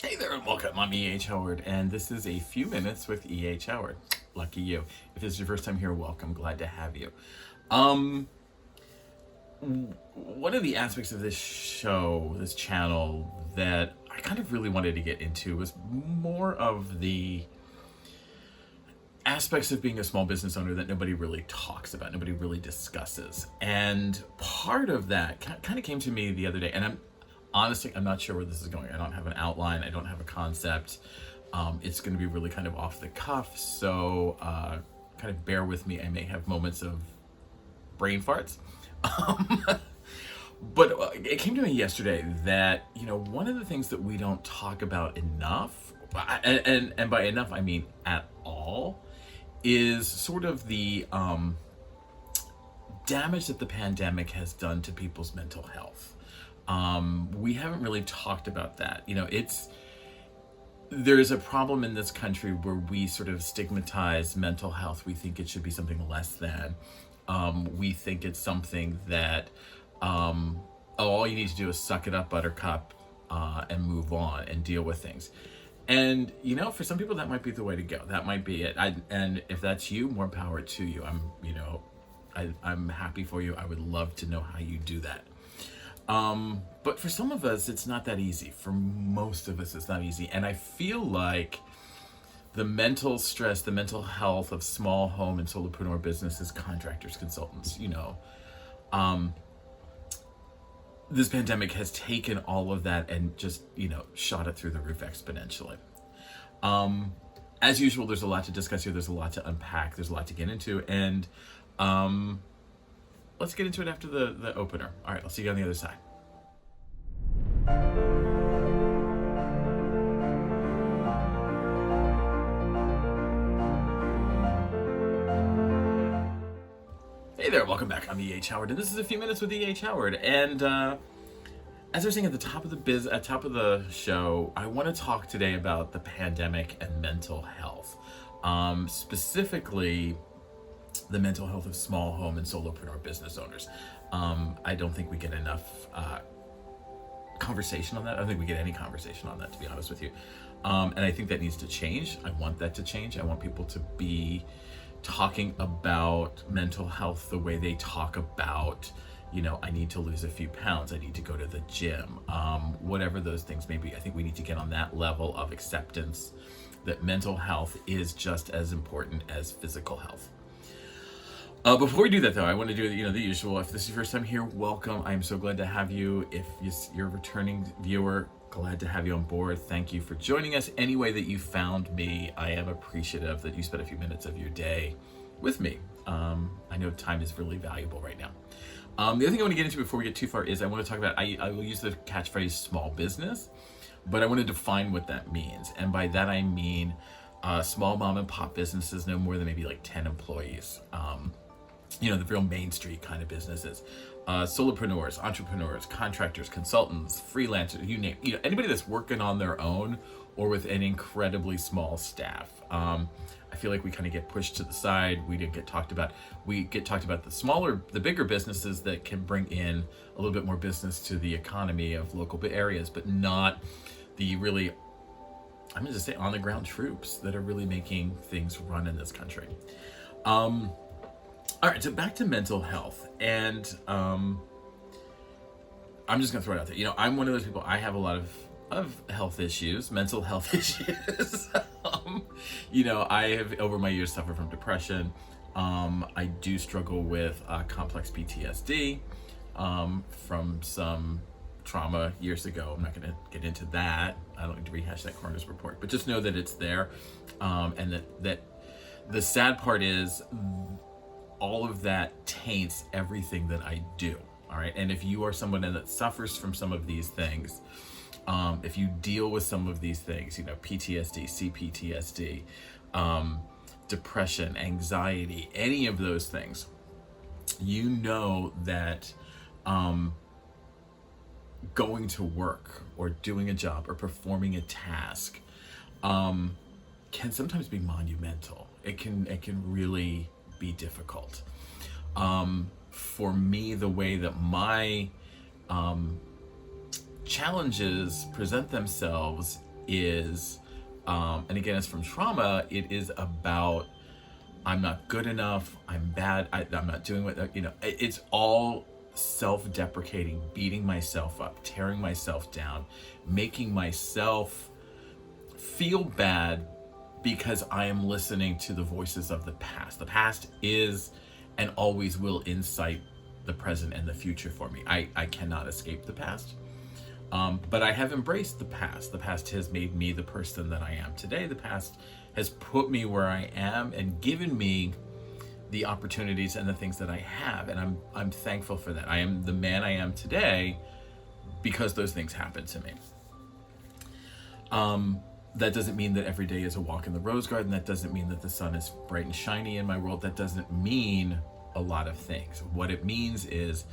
Hey there and welcome. I'm E.H. Howard, and this is a few minutes with E.H. Howard. Lucky you. If this is your first time here, welcome. Glad to have you. Um, One of the aspects of this show, this channel, that I kind of really wanted to get into was more of the aspects of being a small business owner that nobody really talks about, nobody really discusses. And part of that kind of came to me the other day, and I'm not sure where this is going. I don't have an outline, I don't have a concept. It's going to be really kind of off the cuff, so kind of bear with me. I may have moments of brain farts. But it came to me yesterday that, one of the things that we don't talk about enough, and by enough I mean at all, is sort of the damage that the pandemic has done to people's mental health. We haven't really talked about that. There's a problem in this country where we sort of stigmatize mental health. We think it should be something less than. We think it's something that, all you need to do is suck it up, buttercup, and move on and deal with things. And, for some people that might be the way to go. That might be it. And if that's you, more power to you. I'm happy for you. I would love to know how you do that. But for some of us, it's not that easy. For most of us, it's not easy. And I feel like the mental stress, the mental health of small home and solopreneur businesses, contractors, consultants, this pandemic has taken all of that and just, shot it through the roof exponentially. As usual, there's a lot to discuss here. There's a lot to unpack. There's a lot to get into. And let's get into it after the opener. All right, I'll see you on the other side. Hey there, welcome back. I'm E.H. Howard, and this is a few minutes with E.H. Howard. And as I was saying at the top of the show, I want to talk today about the pandemic and mental health, specifically the mental health of small home and solopreneur business owners. I don't think we get enough conversation on that. I don't think we get any conversation on that, to be honest with you. And I think that needs to change. I want that to change. I want people to be talking about mental health the way they talk about, I need to lose a few pounds, I need to go to the gym, whatever those things may be. I think we need to get on that level of acceptance that mental health is just as important as physical health. Before we do that, though, I want to do the usual. If this is your first time here, welcome. I'm so glad to have you. If you're a returning viewer, glad to have you on board. Thank you for joining us. Any way that you found me, I am appreciative that you spent a few minutes of your day with me. I know time is really valuable right now. The other thing I want to get into before we get too far is I want to talk about, I will use the catchphrase small business, but I want to define what that means. And by that I mean small mom and pop businesses, no more than maybe like 10 employees. The real Main Street kind of businesses, solopreneurs, entrepreneurs, contractors, consultants, freelancers, you name, anybody that's working on their own or with an incredibly small staff. I feel like we kind of get pushed to the side. We get talked about the bigger businesses that can bring in a little bit more business to the economy of local areas, but not the really, I'm going to say, on the ground troops that are really making things run in this country. All right, so back to mental health, and I'm just gonna throw it out there. I'm one of those people. I have a lot of health issues, mental health issues. I have over my years suffered from depression. I do struggle with complex PTSD from some trauma years ago. I'm not gonna get into that. I don't need to rehash that coroner's report, but just know that it's there, and that the sad part is, all of that taints everything that I do. All right. And if you are someone that suffers from some of these things, if you deal with some of these things, PTSD, CPTSD, depression, anxiety, any of those things, that going to work or doing a job or performing a task can sometimes be monumental. It can really be difficult. For me, the way that my challenges present themselves is, and again, it's from trauma, it is about, I'm not good enough, I'm bad, I'm not doing what, it's all self-deprecating, beating myself up, tearing myself down, making myself feel bad because I am listening to the voices of the past. The past is and always will incite the present and the future for me. I cannot escape the past. But I have embraced the past. The past has made me the person that I am today. The past has put me where I am and given me the opportunities and the things that I have. And I'm thankful for that. I am the man I am today because those things happened to me. That doesn't mean that every day is a walk in the rose garden. That doesn't mean that the sun is bright and shiny in my world. That doesn't mean a lot of things. What it means is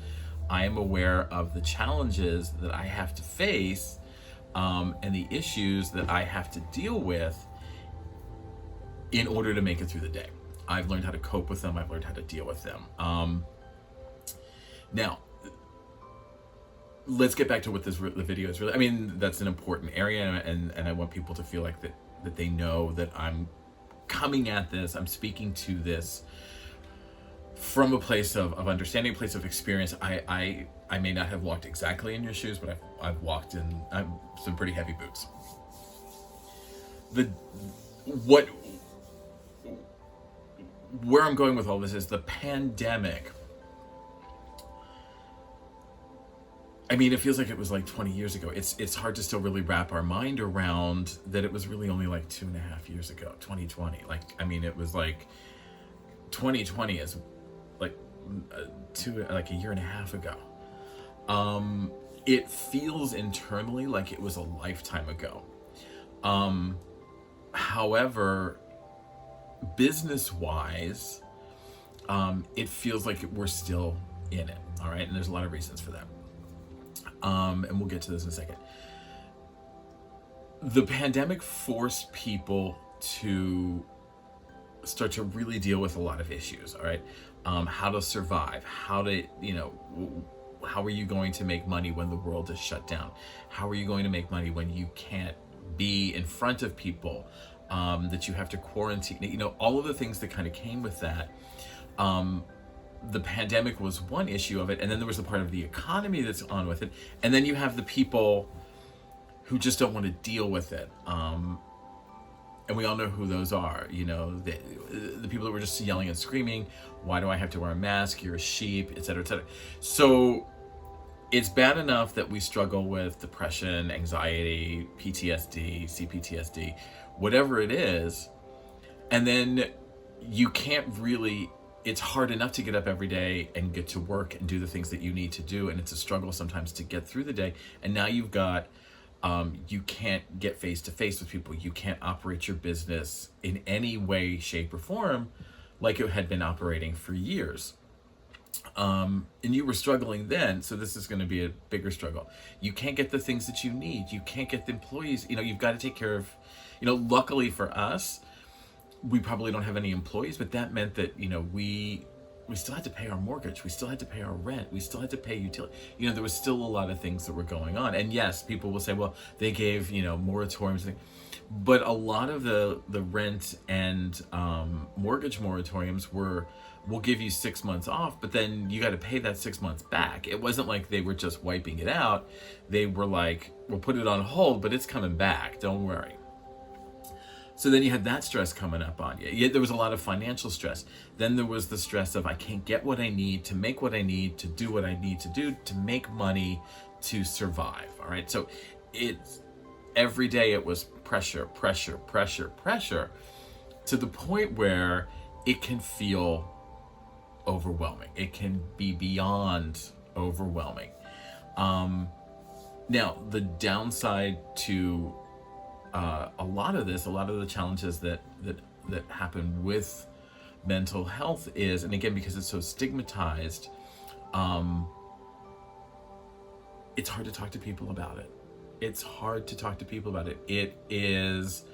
I am aware of the challenges that I have to face, and the issues that I have to deal with in order to make it through the day. I've learned how to cope with them. I've learned how to deal with them. Now, let's get back to what the video is really. I mean, that's an important area, and I want people to feel like that they know that I'm coming at this, I'm speaking to this from a place of understanding, a place of experience. I may not have walked exactly in your shoes, but I've walked in some pretty heavy boots. Where I'm going with all this is the pandemic. I mean, it feels like it was like 20 years ago. It's hard to still really wrap our mind around that it was really only like 2.5 years ago, 2020. It was like 2020 is like a year and a half ago. It feels internally like it was a lifetime ago. However, business-wise, it feels like we're still in it. All right, and there's a lot of reasons for that. And we'll get to this in a second. The pandemic forced people to start to really deal with a lot of issues, all right? How to survive, how are you going to make money when the world is shut down? How are you going to make money when you can't be in front of people, that you have to quarantine? All of the things that kind of came with that. The pandemic was one issue of it, and then there was the part of the economy that's on with it, and then you have the people who just don't want to deal with it, and we all know who those are. The people that were just yelling and screaming, why do I have to wear a mask, you're a sheep, etc., etc. So it's bad enough that we struggle with depression, anxiety, PTSD, CPTSD, whatever it is, and then you can't really, it's hard enough to get up every day and get to work and do the things that you need to do, and it's a struggle sometimes to get through the day. And now you've got, you can't get face to face with people. You can't operate your business in any way, shape, or form like it had been operating for years. And you were struggling then, so this is going to be a bigger struggle. You can't get the things that you need. You can't get the employees. You've got to take care of, luckily for us, we probably don't have any employees, but that meant that, we still had to pay our mortgage. We still had to pay our rent. We still had to pay utility. There was still a lot of things that were going on. And yes, people will say, well, they gave, moratoriums. But a lot of the rent and mortgage moratoriums we'll give you 6 months off, but then you got to pay that 6 months back. It wasn't like they were just wiping it out. They were like, we'll put it on hold, but it's coming back. Don't worry. So then you had that stress coming up on you. Yet there was a lot of financial stress. Then there was the stress of, I can't get what I need to make what I need to do what I need to do to make money to survive. All right. So every day it was pressure, pressure, pressure, pressure, to the point where it can feel overwhelming. It can be beyond overwhelming. Now, the downside to a lot of the challenges that happen with mental health is, and again, because it's so stigmatized, it's hard to talk to people about it. It is,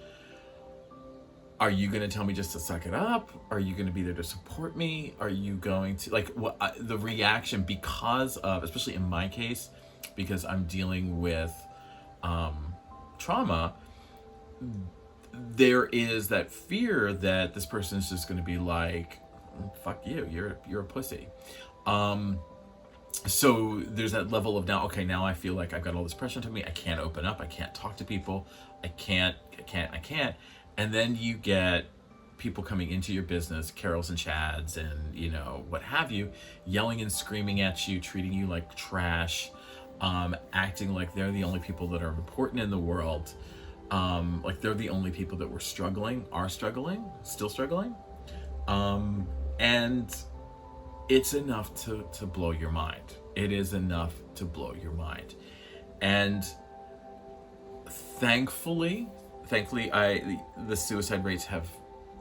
are you going to tell me just to suck it up? Are you going to be there to support me? Are you going to, the reaction, because of, especially in my case, because I'm dealing with trauma, there is that fear that this person is just going to be like, fuck you, you're a pussy. So there's that level of now, okay, now I feel like I've got all this pressure to me. I can't open up. I can't talk to people. I can't. And then you get people coming into your business, Carols and Chads and, what have you, yelling and screaming at you, treating you like trash, acting like they're the only people that are important in the world. Like they're the only people that are struggling, still struggling. And it's enough to blow your mind. It is enough to blow your mind. And thankfully, the suicide rates have,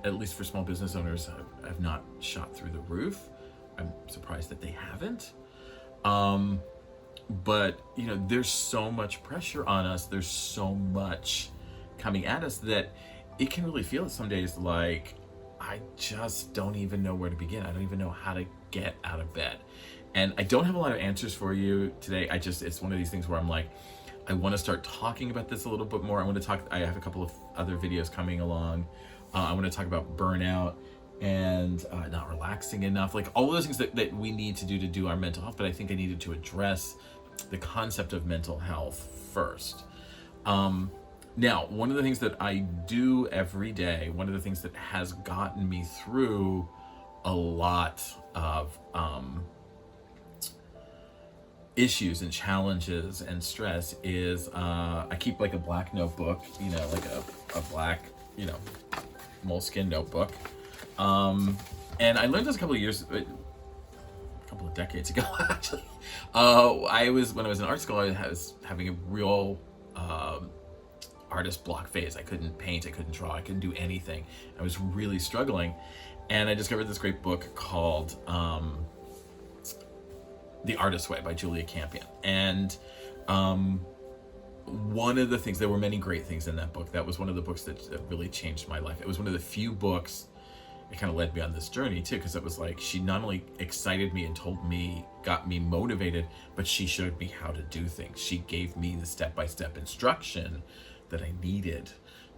at least for small business owners, have not shot through the roof. I'm surprised that they haven't. But, there's so much pressure on us. There's so much coming at us that it can really feel some days like, I just don't even know where to begin. I don't even know how to get out of bed. And I don't have a lot of answers for you today. It's one of these things where I'm like, I want to start talking about this a little bit more. I have a couple of other videos coming along. I want to talk about burnout and not relaxing enough, like all of those things that we need to do our mental health. But I think I needed to address the concept of mental health first. Now, one of the things that I do every day, one of the things that has gotten me through a lot of issues and challenges and stress is I keep like a black notebook, like a black, moleskin notebook. And I learned this a couple of decades ago, actually. When I was in art school, I was having a real artist block phase. I couldn't paint, I couldn't draw, I couldn't do anything. I was really struggling. And I discovered this great book called The Artist's Way by Julia Campion. And one of the things, there were many great things in that book. That was one of the books that really changed my life. It was one of the few books, it kind of led me on this journey too, because it was like, she not only excited me and got me motivated, but she showed me how to do things. She gave me the step-by-step instruction that I needed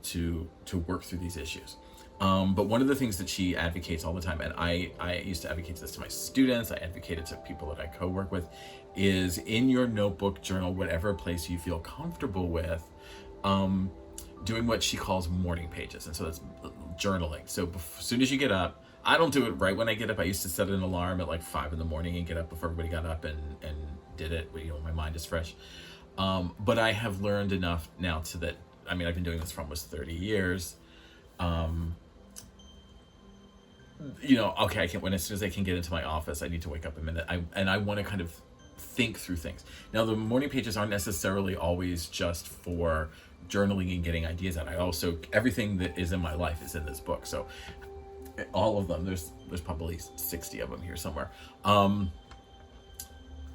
to work through these issues. But one of the things that she advocates all the time, and I used to advocate this to my students, I advocated to people that I co-work with, is in your notebook, journal, whatever place you feel comfortable with, doing what she calls morning pages. And so that's journaling. So as soon as you get up, I don't do it right when I get up. I used to set an alarm at like 5 a.m. and get up before everybody got up and did it. My mind is fresh. But I have learned enough now I've been doing this for almost 30 years. Okay, as soon as I can get into my office, I need to wake up a minute. I want to kind of think through things. Now, the morning pages aren't necessarily always just for journaling and getting ideas out. Everything that is in my life is in this book. So all of them, there's probably 60 of them here somewhere.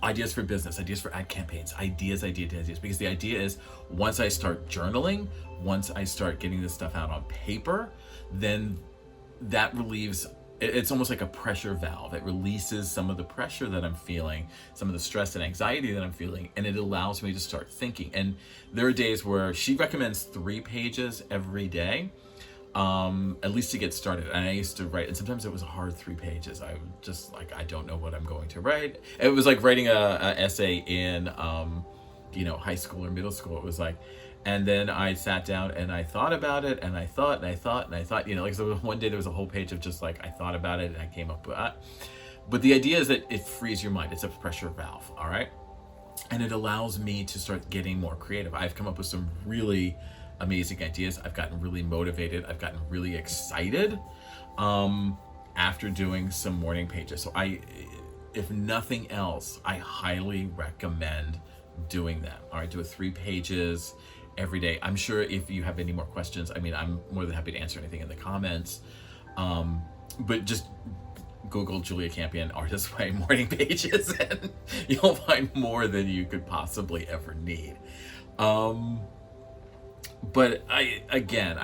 Ideas for business, ideas for ad campaigns, ideas. Because the idea is, once I start journaling, once I start getting this stuff out on paper, then that relieves, it's almost like a pressure valve. It releases some of the pressure that I'm feeling, some of the stress and anxiety that I'm feeling, and it allows me to start thinking. And there are days where she recommends 3 pages every day, at least to get started. And I used to write, and sometimes it was a hard 3 pages. I would just I don't know what I'm going to write. It was like writing a essay in, high school or middle school. It was like, and then I sat down and I thought about it, and I thought, so one day there was a whole page of just like, I thought about it and I came up with that. But the idea is that it frees your mind. It's a pressure valve, all right? And it allows me to start getting more creative. I've come up with some really amazing ideas. I've gotten really motivated. I've gotten really excited after doing some morning pages. So if nothing else, I highly recommend doing that. All right, do it 3 pages every day. I'm sure if you have any more questions, I'm more than happy to answer anything in the comments. But just Google Julia Campion Artist's Way morning pages and you'll find more than you could possibly ever need. But I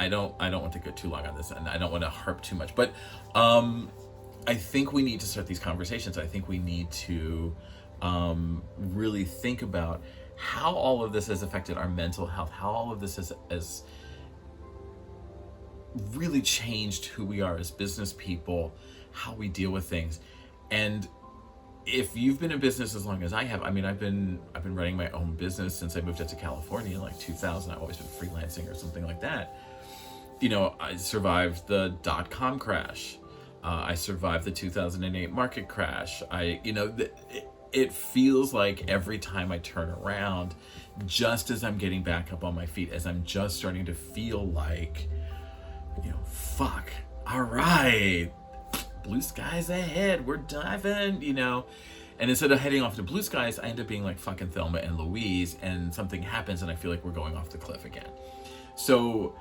don't want to go too long on this, and I don't want to harp too much, but I think we need to start these conversations. I think we need to really think about how all of this has affected our mental health, how all of this has really changed who we are as business people, how we deal with things. And if you've been in business as long as I have, I mean, I've been running my own business since I moved out to California in like 2000. I've always been freelancing or something like that. I survived the .com crash. I survived the 2008 market crash. It feels like every time I turn around, just as I'm getting back up on my feet, as I'm just starting to feel like, fuck, all right, blue skies ahead, we're diving, And instead of heading off to blue skies, I end up being like fucking Thelma and Louise, and something happens and I feel like we're going off the cliff again. So,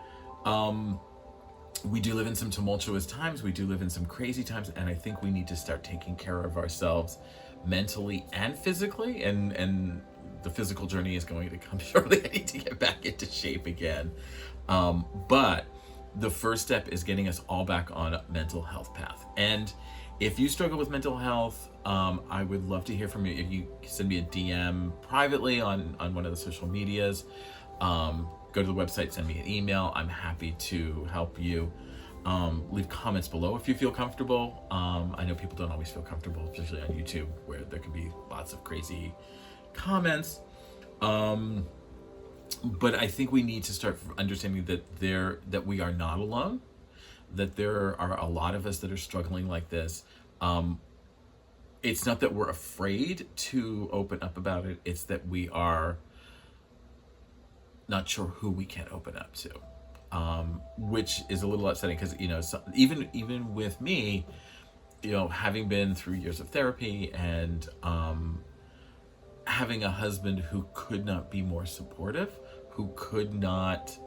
we do live in some tumultuous times. We do live in some crazy times. And I think we need to start taking care of ourselves mentally and physically. And the physical journey is going to come shortly. I need to get back into shape again. But the first step is getting us all back on a mental health path. And if you struggle with mental health, I would love to hear from you. If you send me a DM privately on one of the social medias, go to the website, send me an email. I'm happy to help you. Leave comments below if you feel comfortable. I know people don't always feel comfortable, especially on YouTube, where there can be lots of crazy comments. But I think we need to start understanding that we are not alone, that there are a lot of us that are struggling like this. It's not that we're afraid to open up about it. It's that we are not sure who we can open up to, which is a little upsetting because, even with me, having been through years of therapy and having a husband who could not be more supportive, who could not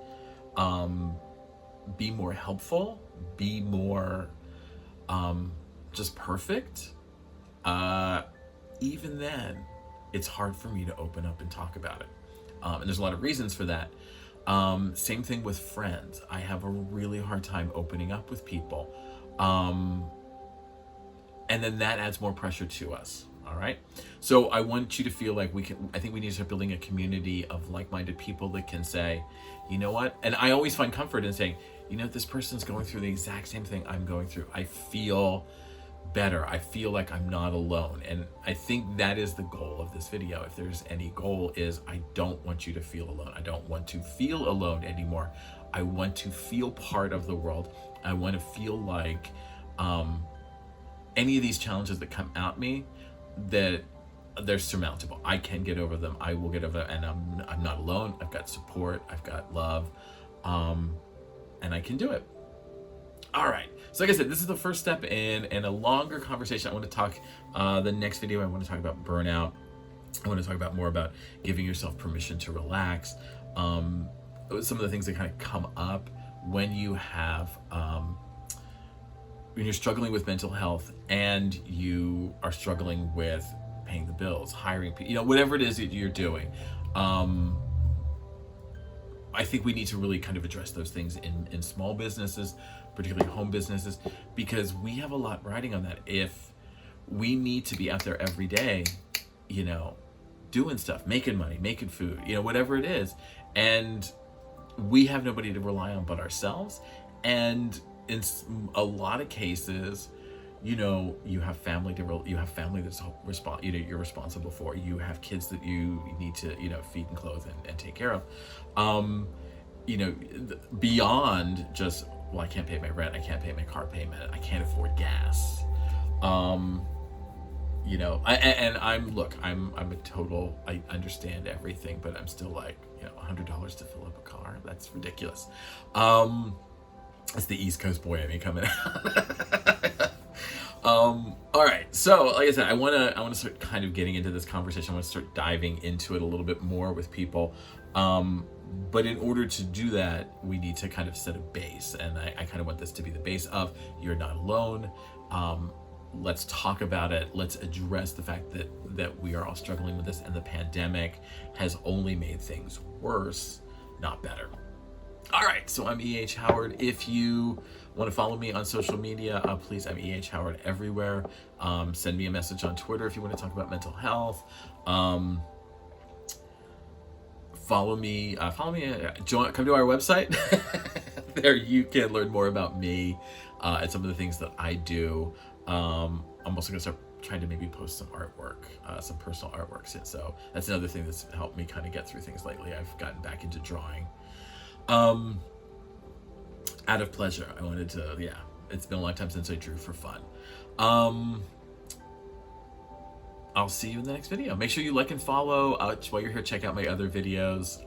be more helpful, be more just perfect, even then, it's hard for me to open up and talk about it. And there's a lot of reasons for that. Same thing with friends. I have a really hard time opening up with people. And then that adds more pressure to us. All right. So I want you to feel like I think we need to start building a community of like-minded people that can say, you know what? And I always find comfort in saying, this person's going through the exact same thing I'm going through. I feel better. I feel like I'm not alone. And I think that is the goal of this video. If there's any goal, is I don't want you to feel alone. I don't want to feel alone anymore. I want to feel part of the world. I want to feel like any of these challenges that come at me, that they're surmountable. I can get over them. I will get over them, and I'm not alone. I've got support. I've got love, and I can do it. All right. So like I said, this is the first step in a longer conversation. I want to talk, the next video, I want to talk about burnout. I want to talk about more about giving yourself permission to relax. Some of the things that kind of come up when you have, when you're struggling with mental health and you are struggling with paying the bills, hiring people, whatever it is that you're doing. I think we need to really kind of address those things in small businesses, particularly home businesses, because we have a lot riding on that. If we need to be out there every day, doing stuff, making money, making food, whatever it is, and we have nobody to rely on but ourselves. And in a lot of cases, you have family that's you're responsible for. You have kids that you need to, feed and clothe and take care of. Beyond just, well, I can't pay my rent, I can't pay my car payment, I can't afford gas. I'm a total, I understand everything, but I'm still like, $100 to fill up a car. That's ridiculous. It's the East Coast boy in me coming out. All right. So like I said, I want to start kind of getting into this conversation. I want to start diving into it a little bit more with people. But in order to do that, we need to kind of set a base. And I kind of want this to be the base of, you're not alone. Let's talk about it. Let's address the fact that we are all struggling with this, and the pandemic has only made things worse, not better. All right, so I'm E.H. Howard. If you want to follow me on social media, please, I'm E.H. Howard everywhere. Send me a message on Twitter if you want to talk about mental health. Follow me, come to our website. there you can learn more about me and some of the things that I do. I'm also going to start trying to maybe post some artwork, some personal artworks. And so that's another thing that's helped me kind of get through things lately. I've gotten back into drawing. Out of pleasure. I wanted to, yeah, it's been a long time since I drew for fun. I'll see you in the next video. Make sure you like and follow. While you're here, check out my other videos.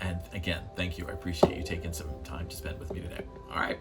And again, thank you. I appreciate you taking some time to spend with me today. All right.